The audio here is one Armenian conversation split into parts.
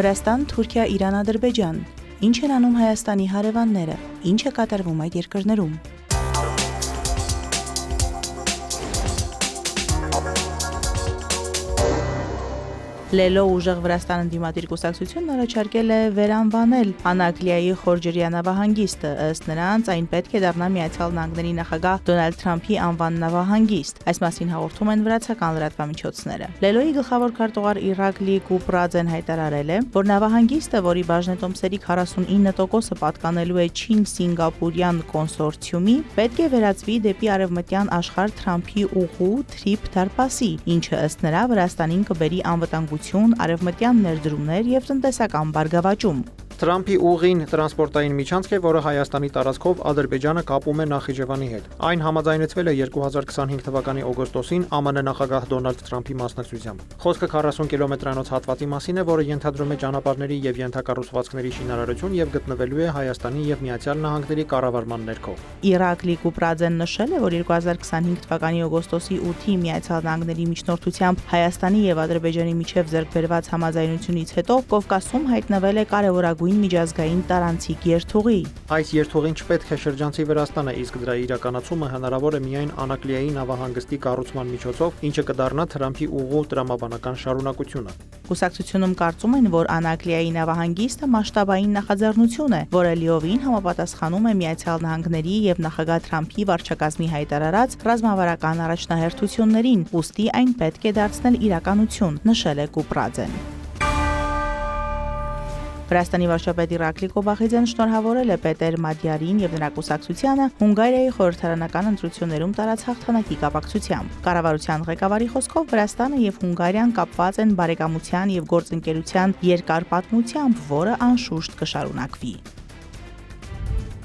Վրաստան, Թուրքիա, Իրան, Ադրբեջան։ Ինչ են անում Հայաստանի հարևանները, ինչ է կատարվում այդ երկրներում։ Լելո ուժեղ Վրաստան ընդդիմադիր կուսակցությունն առաջարկել է վերանվանել Անագլիայի խորջրյա նավահանգիստը, ըստ նրանց այն պետք է դառնա Միացյալ Նահանգների նախագահ Դոնալդ Թրամփի անվան նավահանգիստ։ Այս մասին հաղորդում են վրացական լրատվամիջոցները։ Լելոյի գլխավոր քարտուղար Իրակլի Կուպրաձեն հայտարարել է, որ նավահանգիստը, որի բաժնետոմսերի 49%-ը պատկանելու է Չին-Սինգապուրյան կոնսորցիումի, պետք է վերածվի դեպի արևմտյան աշխարհ Թրամփի ուղու Թրիփ դարպասի, ինչը ըստ նրա Վրաստանին կբերի անվտանգություն, արևմտյան ներդրումներ եւ տնտեսական բարգավաճում։ Թրամփի ուղին տրանսպորտային միջանցք է, որը Հայաստանի տարածքով Ադրբեջանը կապում է Նախիջևանի հետ։ Այն համաձայնեցվել է 2025 թվականի օգոստոսին ԱՄՆ նախագահ Դոնալդ Թրամփի մասնակցությամբ։ Խոսքը 40 կիլոմետրանոց հատվածի մասին է, որը ենթադրում է ճանապարհների եւ ենթակառուցվածքների շինարարություն եւ գտնվելու է Հայաստանի եւ Միացյալ Նահանգների կառավարման ներքո։ Իրակլի Կուպրաձեն նշել է, որ 2025 թվականի օգոստոսի 8-ի Միացյալ Նահանգների միջնորդությամբ Հայաստանի եւ Ադրբեջանի միջև ձեռք բերված համաձայնությունից հետո Կովկասում հայտնվել է կարևորագույն միջազգային տարանցիկ երթուղի։ Այս երթուղին չպետք է շրջանցի Վրաստանը, իսկ դրա իրականացումը հնարավոր է միայն Անագլիայի նավահանգստի կառուցման միջոցով, ինչը կդառնա Թրամփի ուղու տրամաբանական շարունակությունը։ Կուսակցությունում կարծում են, որ Անագլիայի նավահանգիստը մասշտաբային նախաձեռնություն է, որը լիովին համապատասխանում է Միացյալ Նահանգների եւ նախագահ Թրամփի վարչակազմի հայտարարած ռազմավարական առաջնահերթություններին, ուստի այն պետք է դարձնել իրականություն, նշել է Կուպրաձեն։ Վրաստանի վարչապետ Իրակլի Կոբախիձեն շնորհավորել է Պետեր Մադյարին եւ նրա կուսակցությանը Հունգարիայի խորհրդարանական ընտրություններում տարած հաղթանակի կապակցությամբ։ Կառավարության ղեկավարի խոսքով Վրաստանը եւ Հունգարիան կապված են բարեկամության եւ գործընկերության երկար պատմությամբ, որը անշուշտ կշարունակվի։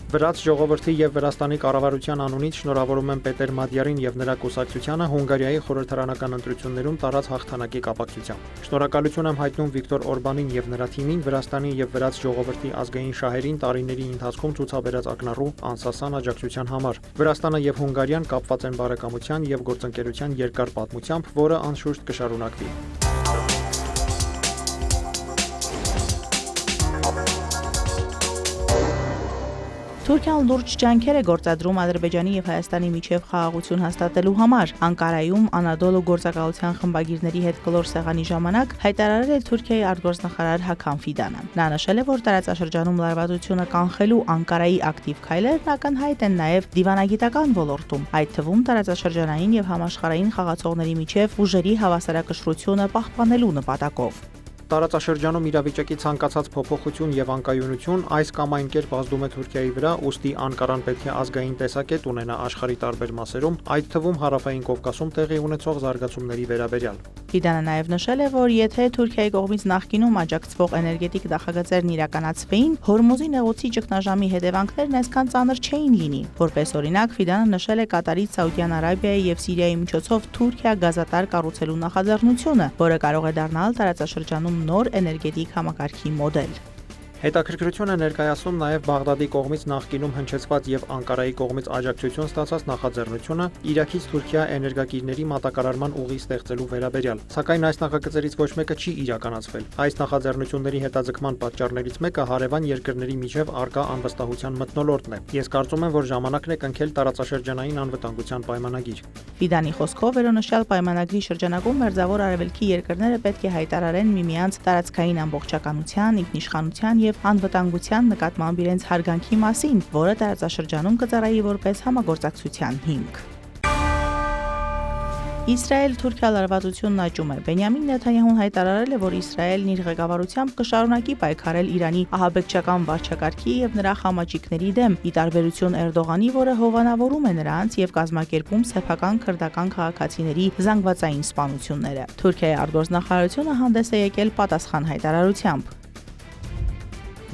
Վրաց ժողովրդի եւ Վրաստանի կառավարության անունից շնորհավորում եմ Պետեր Մադյարին եւ նրա կուսակցությանը Հունգարիայի խորհրդարանական ընտրություններում տարած հաղթանակի կապակցությամբ։ Շնորհակալություն եմ հայտնում Վիկտոր Օրբանին եւ նրա թիմին, Վրաստանի եւ Վրաց ժողովրդի ազգային շահերին տարիների ընթացքում ցուցաբերած ակնառու անսասան աջակցության համար։ Վրաստանը եւ Հունգարիան կապված են բարեկամության եւ գործընկերության երկար պատմությամբ, որը անշուշտ կշարունակվի։ Թուրքիան լուրջ ջանքեր է գործադրում Ադրբեջանի եւ Հայաստանի միջև խաղաղություն հաստատելու համար։ Անկարայում Անադոլու գործակալության խմբագիրների հետ կլոր սեղանի ժամանակ հայտարարել է Թուրքիայի արտգործնախարար Հական Ֆիդանը։ Նա նշել է, որ տարածաշրջանում լարվածությունը կանխելու Անկարայի ակտիվ քայլերն ակնհայտ են նաեւ դիվանագիտական ոլորտում, այդ թվում տարածաշրջանային եւ համաշխարհային խաղացողների միջև ուժերի հավասարակշռությունը պահպանելու նպատակով։ Տարածաշրջանում իրավիճակի ցանկացած փոփոխություն եւ անկայունություն այս կամ այն կերպ ազդում է Թուրքիայի վրա, ուստի Անկարան պետք է ազգային տեսակետ ունենա աշխարհի տարբեր մասերում, այդ թվում Հարավային Կովկասում տեղի ունեցող զարգացումների վերաբերյալ։ Ֆիդանը նաեւ նշել է, որ եթե Թուրքիայի կողմից նախկինում աջակցվող էներգետիկ նախագծերն իրականացվեին, Հորմուզի նեղուցի ճգնաժամի հետևանքներն այսքան ծանր չէին լինի։ Որպես օրինակ, Ֆիդանը նշել է Կատարից, Սաուդյան Արաբիայի եւ Սիրիայի միջոցով Թուրքիա գազատար կառուցելու նախաձեռնությունը, որը կարող է դառնալ տարածաշրջանում նոր էներգետիկ համակարգի մոդել։ Հետաքրքրություն է ներկայացնում նաև Բաղդադի կողմից նախկինում հնչեցված եւ Անկարայի կողմից աջակցություն ստացած նախաձեռնությունը Իրաքից Թուրքիա էներգակիրների մատակարարման ուղի ստեղծելու վերաբերյալ, սակայն այս նախագծերից ոչ մեկը չի իրականացվել։ Այս նախաձեռնությունների հետաձգման պատճառներից մեկը հարևան երկրների միջև առկա անվստահության մթնոլորտն է։ Ես կարծում եմ, որ ժամանակն է կնքել տարածաշրջանային անվտանգության պայմանագիր։ Ֆիդանի խոսքով վերոնշյալ պայմանագրի շրջանակում մերձավոր արևելքի երկրները պետք է հայտարարեն միմյանց տարածքային ամբողջականության, ինքնիշխանության եւ անվտանգության նկատմամբ իրենց հարգանքի մասին, որը տարածաշրջանում կծառայի որպես համագործակցության հիմք։ Իսրայել-Թուրքիա լարվածությունն աճում է։ Բենյամին Նեթանյահուն հայտարարել է, որ Իսրայելն իր ղեկավարությամբ կշարունակի պայքարել Իրանի ահաբեկչական վարչակարգի եւ նրա խամաճիկների դեմ, ի տարբերություն Էրդողանի, որը հովանավորում է նրանց եւ կազմակերպում սեփական քրդական քաղաքացիների զանգվածային սպանությունները։ Թուրքիայի արտգործնախարարությունը հանդես է եկել պատասխան հայտարարությամբ։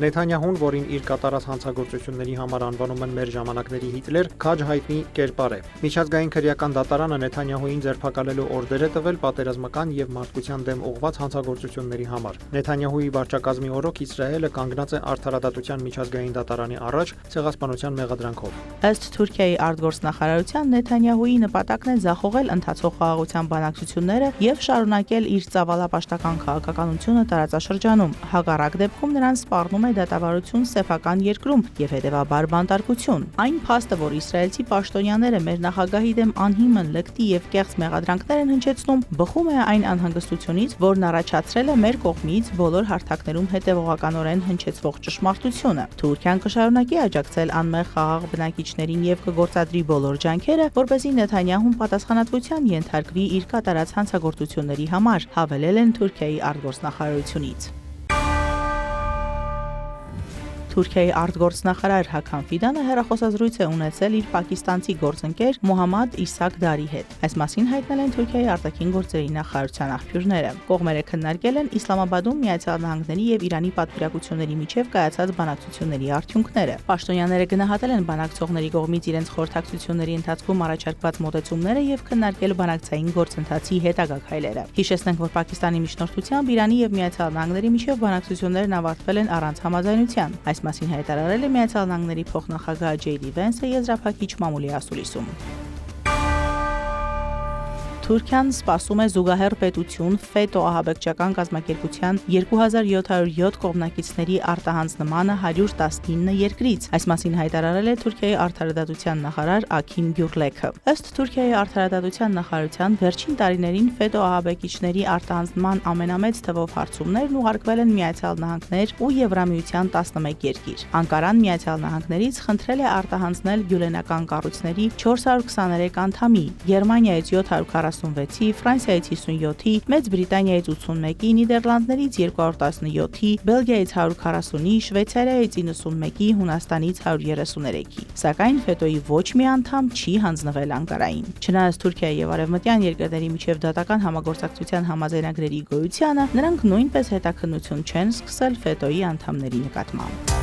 Նեթանյահուն, որին իր կատարած հանցագործությունների համար անվանում են մեր ժամանակների Հիտլեր, քաջ հայտնի կերպար է։ Միջազգային քրեական դատարանը Նեթանյահուին ձերբակալելու օրդեր է տվել պատերազմական եւ մարդկության դեմ ուղղված հանցագործությունների համար։ Նեթանյահուի վարչակազմի օրոք Իսրայելը կանգնած է արդարադատության միջազգային դատարանի առաջ ցեղասպանության մեղադրանքով։ Ըստ Թուրքիայի արտգործնախարարության Նեթանյահուի նպատակն է ձախողել ընթացող խաղաղության բանակցությունները եւ շարունակել իր ծավալապաշտական քաղաքականությունը տարածաշրջանում։ Հակառակ դեպքում նրան սպառնում է դատավարություն սեփական երկրում եւ հետեւաբար բանտարկություն։ Այն փաստը, որ իսրայելցի պաշտոնյաները մեր նախագահի դեմ անհիմն լկտի եւ կեղծ մեղադրանքներ են հնչեցնում, բխում է այն անհանգստությունից, որն առաջացրել է մեր կողմից բոլոր հարթակներում հետեւողականորեն հնչեցվող ճշմարտությունը։ Թուրքիան կշարունակի աջակցել անմեղ խաղաղ բնակիչներին եւ կգործադրի բոլոր ջանքերը, որպեսզի Նեթանյահուն պատասխանատվության ենթարկվի իր կատարած հանցագործությունների համար, հավելել են Թուրքիայի արտգործնախարարությունից։ Թուրքիայի արտգործնախարար Հական Ֆիդանը հեռախոսազրույց է ունեցել իր պակիստանցի գործընկեր Մոհամմադ Իսակ Դարի հետ։ Այս մասին հայտնել են Թուրքիայի արտաքին գործերի նախարարության աղբյուրները։ Կողմերը քննարկել են Իսլամաբադում Միացյալ Նահանգների եւ Իրանի պատվիրակությունների միջև կայացած բանակցությունների արդյունքները։ Պաշտոնյաները գնահատել են բանակցողների կողմից իրենց խորհրդակցությունների ընթացքում առաջարկված մոտեցումները եւ քննարկել բանակցային գործընթացի հետագա քայլերը։ Հիշեցնենք, որ Պակիստանի միջնորդությամբ Իրանի եւ Միացյալ Նահանգների միջև բանակցություններն ավարտվել են առանց համաձայնության։ Այս մասին հայտարարել է Միացյալ Նահանգների փոխնախագահ Ջեյդի Վենսը եզրափակիչ մամուլի ասուլիսում։ Թուրքիան սպասում է զուգահեռ պետություն ՖԵՏՕ ահաբեկչական կազմակերպության 2707 կողմնակիցների արտահանձնմանը 119 երկրից։ Այս մասին հայտարարել է Թուրքիայի արդարադատության նախարար Աքին Գյուրլեքը։ Ըստ Թուրքիայի արդարադատության նախարարության, վերջին տարիներին ՖԵՏՕ ահաբեկիչների արտահանձնման ամենամեծ թվով հարցումներն ուղարկվել են Միացյալ Նահանգներ ու Եվրամիության 11 երկիր։ Անկարան Միացյալ Նահանգներից խնդրել է արտահանձնել գյուլենական կառույցների 423 անդամի, Գերմանիայից 746-ի, Ֆրանսիայից 57-ի, Մեծ Բրիտանիայից 81-ի, Նիդերլանդներից 217-ի, Բելգիայից 140-ի, Շվեյցարիայից 91-ի, Հունաստանից 133-ի։ Սակայն ՖԵՏՕ-ի ոչ մի անդամ չի հանձնվել Անկարային։ Չնայած Թուրքիայի եւ արևմտյան երկրների միջև դատական համագործակցության համաձայնագրերի գոյությանը, նրանք նույնպես հետաքննություն չեն սկսել ՖԵՏՕ-ի անդամների նկատմամբ։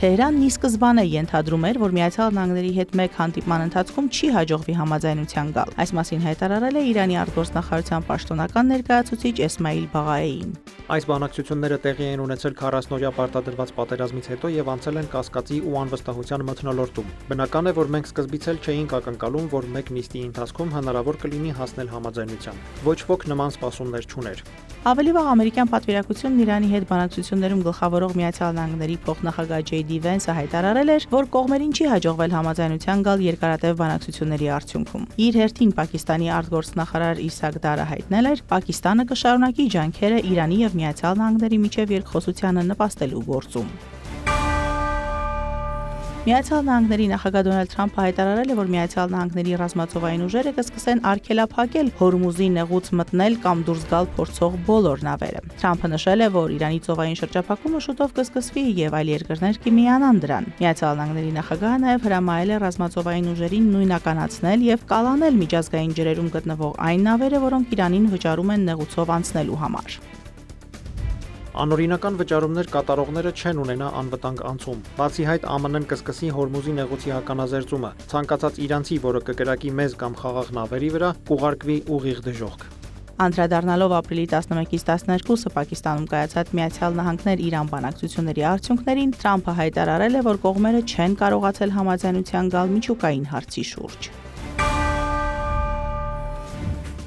Թեհրանն ի սկզբանե ենթադրում էր, որ Միացյալ Նահանգների հետ մեկ հանդիպման ընթացքում չի հաջողվի համաձայնության գալ։ Այս մասին հայտարարել է Իրանի արտգործնախարարության պաշտոնական ներկայացուցիչ Էսմայիլ Բաղայեին։ Այս բանակցությունները տեղի են ունեցել 40-օրյա պարտադրված պատերազմից հետո եւ անցել են կասկածի ու անվստահության մթնոլորտում։ Բնական է, որ մենք սկզբից էլ չէինք ակնկալում, որ մեկ նիստի ընթացքում հնարավոր կլինի հասնել համաձայնության։ Ոչ ոք նման սպասումներ չուներ։ Ավելի վաղ ամերիկյան պատվիրակությունն Իրանի հետ բանակցություններում գլխավորող Միացյալ Նահանգների փոխնախագահ Ջեյդի Վենսը հայտարարել էր, որ կողմերին չի հաջողվել համաձայնության գալ երկարատև բանակցությունների արդյունքում։ Իր հերթին Պակիստանի արտգործնախարար Իսակ Դարը հայտնել էր, Պակիստանը կշարունակի ջանքերը Իրանի եւ Միացյալ Նահանգների միջև երկխոսությանը նպաստելու գործում։ Միացյալ Նահանգների նախագահ Դոնալդ Թրամփը հայտարարել է, որ Միացյալ Նահանգների ռազմածովային ուժերը կսկսեն արգելափակել Հորմուզի նեղուց մտնել կամ դուրս գալ փորձող բոլոր նավերը։ Թրամփը նշել է, որ Իրանի ծովային շրջափակումը շուտով կսկսվի եւ այլ երկրներ կմիանան դրան։ Միացյալ Նահանգների նախագահը նաեւ հրամայել է ռազմածովային ուժերին նույնականացնել եւ կալանել միջազգային ջրերում գտնվող այն նավերը, որոնք Իրանին վճարում են նեղուցով անցնելու համար։ Անօրինական վճարումներ կատարողները չեն ունենա անվտանգ անցում։ Բացի այդ, ԱՄՆ-ն կսկսի Հորմուզի նեղուցի հականազերծումը։ Ցանկացած իրանցի, որը կկրակի մեծ կամ խաղաղ նավերի վրա, կուղարկվի ուղիղ դժոխք։ Անդրադառնալով ապրիլի 11-ից 12-ը Պակիստանում կայացած Միացյալ Նահանգներ-Իրան բանակցությունների արդյունքներին, Թրամփը հայտարարել է, որ կողմերը չեն կարողացել համաձայնության գալ միջուկային հարցի շուրջ։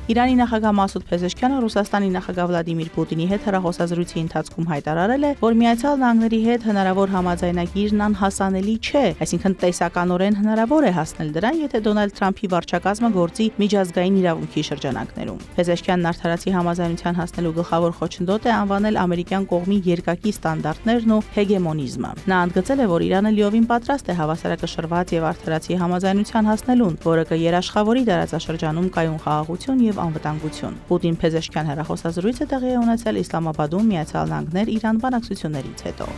Իրանի նախագահ Մասուդ Փեզեշքյանը Ռուսաստանի նախագահ Վլադիմիր Պուտինի հետ հեռախոսազրույցի ընթացքում հայտարարել է, որ Միացյալ Նահանգների հետ հնարավոր համաձայնագիրն անհասանելի չէ, այսինքն տեսականորեն հնարավոր է հասնել դրան, եթե Դոնալդ Թրամփի վարչակազմը գործի միջազգային իրավունքի շրջանակներում։ Փեզեշքյանն արդարացի համաձայնության հասնելու գլխավոր խոչընդոտ է անվանել ամերիկյան կողմի երկակի ստանդարտներն ու հեգեմոնիզմը։ Նա ընդգծել է, որ Իրանը լիովին պատրաստ է հավասարակշռված եւ արդարացի համաձայնության հասնելուն, որը կերաշխավորի տարածաշրջանում կայուն խաղաղություն եւ անվտանգություն։ Պուտին-Փեզեշքյան հեռախոսազրույցը տեղի է ունեցել Իսլամաբադում Միացյալ Նահանգներ-Իրան բանակցություններից հետո։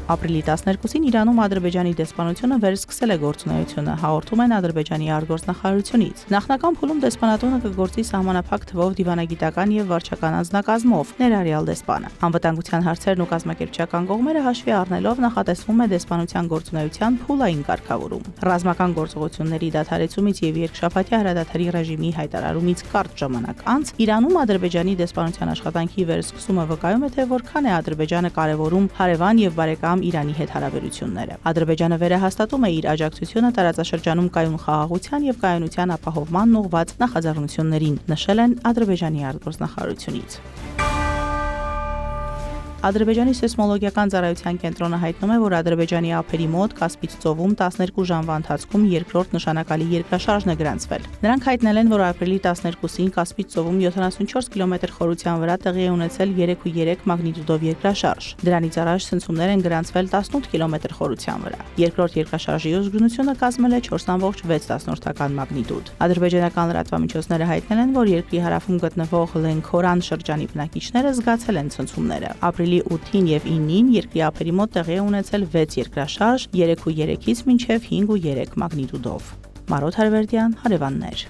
Ապրիլի 12-ին Իրանում Ադրբեջանի դեսպանությունը վերսկսել է գործունեությունը, հաղորդում են Ադրբեջանի արտգործնախարարությունից։ Նախնական փուլում դեսպանատունը կգործի սահմանափակ թվով դիվանագիտական եւ վարչական անձնակազմով, ներառյալ դեսպանը։ Անվտանգության հարցերն ու կազմակերպչական կողմերը հաշվի առնելով նախատեսվում է դեսպանության գործունեության փուլային կարգավորում։ Ռազմական գործողությունների դադարեցումից եւ երկշաբաթյա հրադադարի ռեժիմի հայտարարումից կարճ ժամանակ անց Իրանում Ադրբեջանի դեսպանության աշխատանքի վերսկսումը վկայում է, թե որքան է Ադրբեջանը կարևորում հարևան եւ բարեկամ Իրանի հետ հարաբերությունները։ Ադրբեջանը վերահաստատում է իր աջակցությունը տարածաշրջանում կայուն խաղաղության եւ կայունության ապահովմանն ուղղված նախաձեռնություններին, նշել են Ադրբեջանի արտգործնախարարությունից։ Ադրբեջանի սեյսմոլոգիական ծառայության կենտրոնը հայտնում է, որ Ադրբեջանի ափերի մոտ Կասպից ծովում 12 ժամվա ընթացքում երկրորդ նշանակալի երկրաշարժն է գրանցվել։ Նրանք հայտնել են, որ ապրիլի 12-ին Կասպից ծովում 74 կիլոմետր խորության վրա տեղի է ունեցել 3.3 մագնիտուդով երկրաշարժ։ Դրանից առաջ ցնցումներ են գրանցվել 18 կիլոմետր խորության վրա։ Երկրորդ երկրաշարժի ուժգնությունը կազմել է 4.6 մագնիտուդ։ Ադրբեջանական լրատվամիջոցները հայտնել են, որ երկրի հարավում գտնվող Լենքորան շրջանի բնակիչները զգացել են ցնցումները։ Ապրիլի 8-ին եւ 9-ին երկրի ափերի մոտ տեղի է ունեցել 6 երկրաշարժ 3.3-ից մինչև 5.3 մագնիտուդով։ Մարոտ Հարվերդյան, հարևաններ։